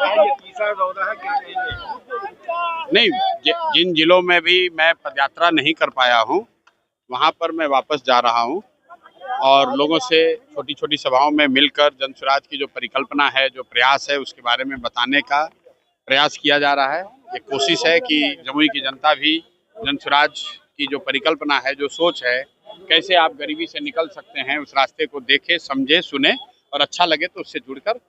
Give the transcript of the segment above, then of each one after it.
है, ये तीसरा दौरा है, क्या कहेंगे? नहीं, जिन जिलों में भी मैं पदयात्रा नहीं कर पाया हूँ वहाँ पर मैं वापस जा रहा हूँ और लोगों से छोटी छोटी सभाओं में मिलकर जन स्वराज की जो परिकल्पना है, जो प्रयास है, उसके बारे में बताने का प्रयास किया जा रहा है। ये कोशिश है कि जमुई की जनता भी जन स्वराज की जो परिकल्पना है, जो सोच है, कैसे आप गरीबी से निकल सकते हैं, उस रास्ते को देखे, समझे, सुने और अच्छा लगे तो उससे जुड़कर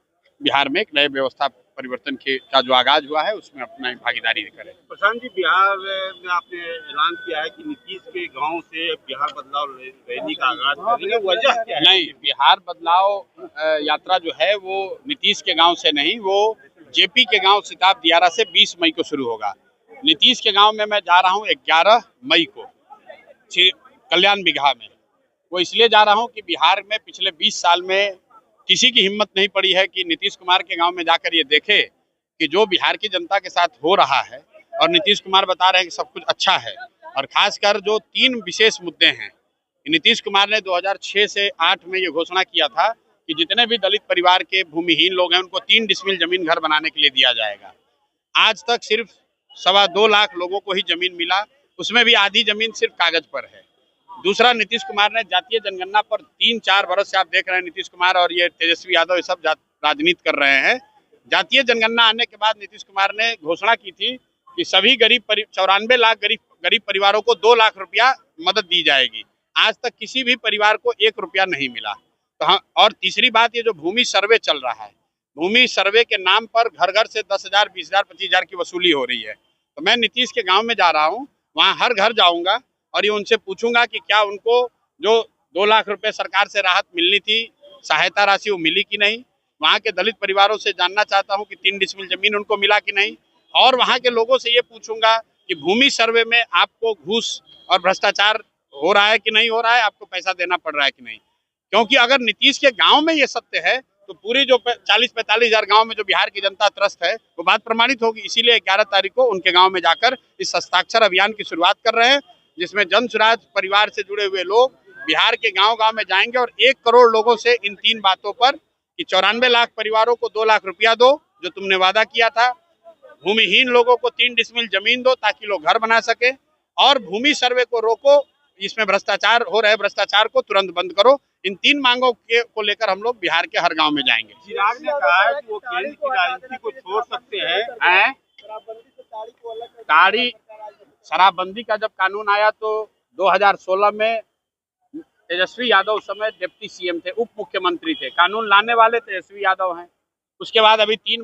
बिहार में एक नए व्यवस्था परिवर्तन का जो आगाज हुआ है उसमें अपना भागीदारी करें। प्रशांत जी, बिहार में आपने ऐलान किया है कि नीतीश के गांव से बिहार बदलाव रैली का आगाज करेंगे, वजह क्या है? नहीं, बिहार बदलाव यात्रा जो है वो नीतीश के गांव से नहीं, वो जेपी के गांव सिताब दियारा से 20 मई को शुरू होगा। नीतीश के गांव में मैं जा रहा हूं 11 मई को कल्याण बिगहा में। वो इसलिए जा रहा हूं कि बिहार में पिछले 20 साल में किसी की हिम्मत नहीं पड़ी है कि नीतीश कुमार के गांव में जाकर ये देखे कि जो बिहार की जनता के साथ हो रहा है, और नीतीश कुमार बता रहे हैं कि सब कुछ अच्छा है, और खासकर जो 3 विशेष मुद्दे हैं। नीतीश कुमार ने 2006 से 8 में ये घोषणा किया था कि जितने भी दलित परिवार के भूमिहीन लोग हैं उनको 3 डिसमिल जमीन घर बनाने के लिए दिया जाएगा। आज तक सिर्फ 2.25 लाख लोगों को ही जमीन मिला, उसमें भी आधी जमीन सिर्फ कागज पर है। दूसरा, नीतीश कुमार ने जातीय जनगणना पर 3-4 बरस से आप देख रहे हैं नीतीश कुमार और ये तेजस्वी यादव ये सब राजनीति कर रहे हैं। जातीय जनगणना आने के बाद नीतीश कुमार ने घोषणा की थी कि सभी 94 लाख गरीब परिवारों को 2 लाख रुपया मदद दी जाएगी। आज तक किसी भी परिवार को 1 रुपया नहीं मिला। तो हाँ, और तीसरी बात, ये जो भूमि सर्वे चल रहा है, भूमि सर्वे के नाम पर घर घर से 10,000, 20,000, 25,000 की वसूली हो रही है। तो मैं नीतीश के गांव में जा रहा हूं, वहां हर घर जाऊंगा और ये उनसे पूछूंगा कि क्या उनको जो 2 लाख रुपए सरकार से राहत मिलनी थी, सहायता राशि, वो मिली कि नहीं। वहाँ के दलित परिवारों से जानना चाहता हूँ कि 3 डिसमिल जमीन उनको मिला कि नहीं। और वहाँ के लोगों से ये पूछूंगा कि भूमि सर्वे में आपको घूस और भ्रष्टाचार हो रहा है कि नहीं हो रहा है, आपको पैसा देना पड़ रहा है कि नहीं। क्योंकि अगर नीतीश के गांव में ये सत्य है तो पूरी जो 40-45 हजार गाँव में जो बिहार की जनता त्रस्त है वो बात प्रमाणित होगी। इसीलिए 11 तारीख को उनके गाँव में जाकर इस हस्ताक्षर अभियान की शुरुआत कर रहे हैं, जिसमें जन स्वराज परिवार से जुड़े हुए लोग बिहार के गांव-गांव में जाएंगे और 1 करोड़ लोगों से इन 3 बातों पर कि 94 लाख परिवारों को 2 लाख रुपया दो जो तुमने वादा किया था, भूमिहीन लोगों को 3 डिसमिल जमीन दो ताकि लोग घर बना सके, और भूमि सर्वे को रोको, इसमें भ्रष्टाचार हो रहे भ्रष्टाचार को तुरंत बंद करो। इन 3 मांगों को लेकर हम लोग बिहार के हर गाँव में जाएंगे। चिराग ने कहा है कि वो केंद्र की राजनीति को छोड़ सकते हैं। शराबबंदी का जब कानून आया तो 2016 में तेजस्वी यादव उस समय डिप्टी सीएम थे, उप मुख्यमंत्री थे। कानून लाने वाले तेजस्वी यादव हैं। उसके बाद अभी 2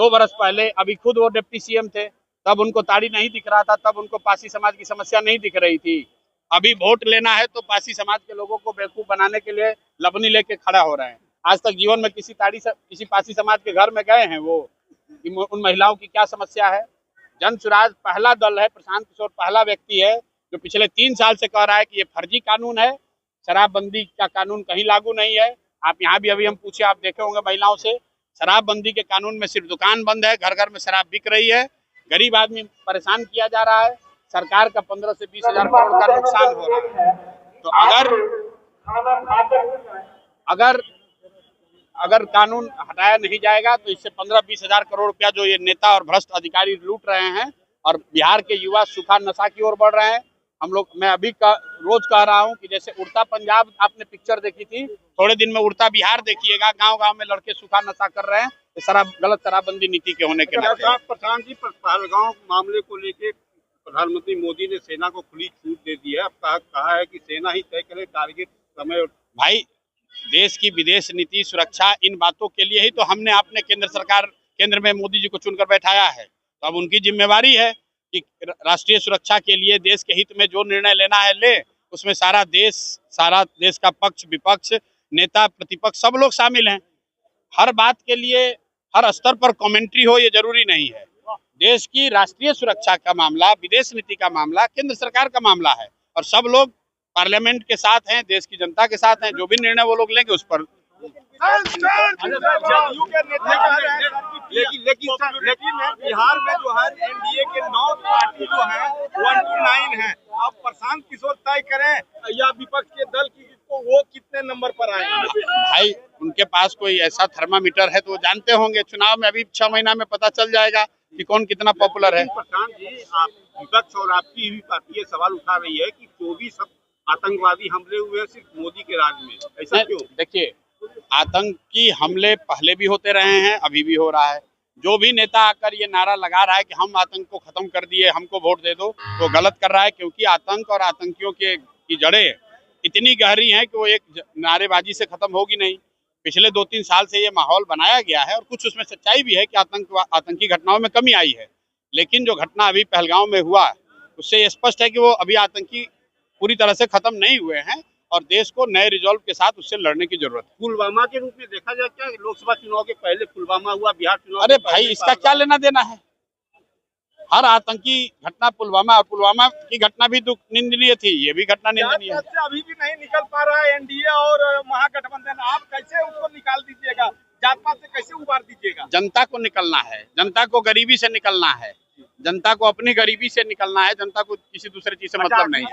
बरस पहले अभी खुद वो डिप्टी सीएम थे, तब उनको ताड़ी नहीं दिख रहा था, तब उनको पासी समाज की समस्या नहीं दिख रही थी। अभी वोट लेना है तो पासी समाज के लोगों को बेवकूफ बनाने के लिए लबनी लेके खड़ा हो रहे हैं। आज तक जीवन में किसी पासी समाज के घर में गए हैं वो, उन महिलाओं की क्या समस्या है। जन स्वराज पहला दल है, प्रशांत किशोर पहला व्यक्ति है जो पिछले 3 साल से कह रहा है कि ये फर्जी कानून है, शराबबंदी का कानून कहीं लागू नहीं है। आप यहाँ भी अभी हम पूछे, आप देखे होंगे महिलाओं से, शराबबंदी के कानून में सिर्फ दुकान बंद है, घर घर में शराब बिक रही है, गरीब आदमी परेशान किया जा रहा है, सरकार का 15 से 20 हजार करोड़ का नुकसान हो रहा है। तो अगर कानून हटाया नहीं जाएगा तो इससे 15-20 हजार करोड़ रुपया जो ये नेता और भ्रष्ट अधिकारी लूट रहे हैं और बिहार के युवा सूखा नशा की ओर बढ़ रहे हैं। मैं अभी रोज कह रहा हूं कि जैसे उड़ता पंजाब आपने पिक्चर देखी थी, थोड़े दिन में उड़ता बिहार देखिएगा। गांव-गांव में लड़के सूखा नशा कर रहे हैं, गलत शराबबंदी नीति के होने के नाते। प्रधान जी, पहलगांव मामले को लेके प्रधानमंत्री मोदी ने सेना को खुली छूट दे दी है। अब कहा है कि सेना ही तय करे टारगेट, समय। भाई, देश की विदेश नीति, सुरक्षा, इन बातों के लिए ही तो हमने अपने केंद्र में मोदी जी को चुनकर बैठाया है। तो अब उनकी जिम्मेवारी है कि राष्ट्रीय सुरक्षा के लिए देश के हित में जो निर्णय लेना है ले। उसमें सारा देश का पक्ष विपक्ष, नेता प्रतिपक्ष सब लोग शामिल हैं। हर बात के लिए हर स्तर पर कमेंट्री हो ये जरूरी नहीं है। देश की राष्ट्रीय सुरक्षा का मामला, विदेश नीति का मामला केंद्र सरकार का मामला है और सब लोग पार्लियामेंट के साथ हैं, देश की जनता के साथ हैं। जो भी निर्णय वो लोग लेंगे उस पर। लेकिन बिहार में जो है एनडीए के 9 पार्टी जो है 1 to 9 है। अब प्रशांत किशोर तय करें या विपक्ष के दल की, वो कितने नंबर पर आएंगे? भाई, उनके पास पास कोई ऐसा थर्मामीटर है तो वो जानते होंगे। चुनाव में अभी 6 महीना में पता चल जाएगा कि कौन कितना पॉपुलर है। प्रशांत जी, आप विपक्ष और आपकी भी पार्टी ये सवाल उठा रही है कि 24 आतंकवादी हमले हुए सिर्फ मोदी के राज में, ऐसा क्यों? देखिए, आतंकी हमले पहले भी होते रहे हैं, अभी भी हो रहा है। जो भी नेता आकर ये नारा लगा रहा है कि हम आतंक को खत्म कर दिए, हमको वोट दे दो, वो गलत कर रहा है, क्योंकि आतंक और आतंकियों की जड़ें इतनी गहरी हैं कि वो एक नारेबाजी से खत्म होगी नहीं। पिछले 2-3 साल से ये माहौल बनाया गया है और कुछ उसमें सच्चाई भी है कि आतंकी घटनाओं में कमी आई है, लेकिन जो घटना अभी पहलगांव में हुआ उससे ये स्पष्ट है कि वो अभी आतंकी पूरी तरह से खत्म नहीं हुए हैं और देश को नए रिजॉल्व के साथ उससे लड़ने की जरूरत है। पुलवामा के रूप में देखा जाए क्या? लोकसभा चुनाव के पहले पुलवामा हुआ, बिहार चुनाव अरे के पहले भाई, इसका क्या लेना देना है? हर आतंकी घटना पुलवामा की घटना भी निंदनीय थी, ये भी घटना निंदनीय है। अभी भी नहीं निकल पा रहा है एनडीए और महागठबंधन, आप कैसे उसको निकाल दीजिएगा? जात पात से कैसे उबार दीजिएगा? जनता को निकलना है, जनता को गरीबी से निकलना है, जनता को अपनी गरीबी से निकलना है, जनता को किसी दूसरे चीज से मतलब नहीं है।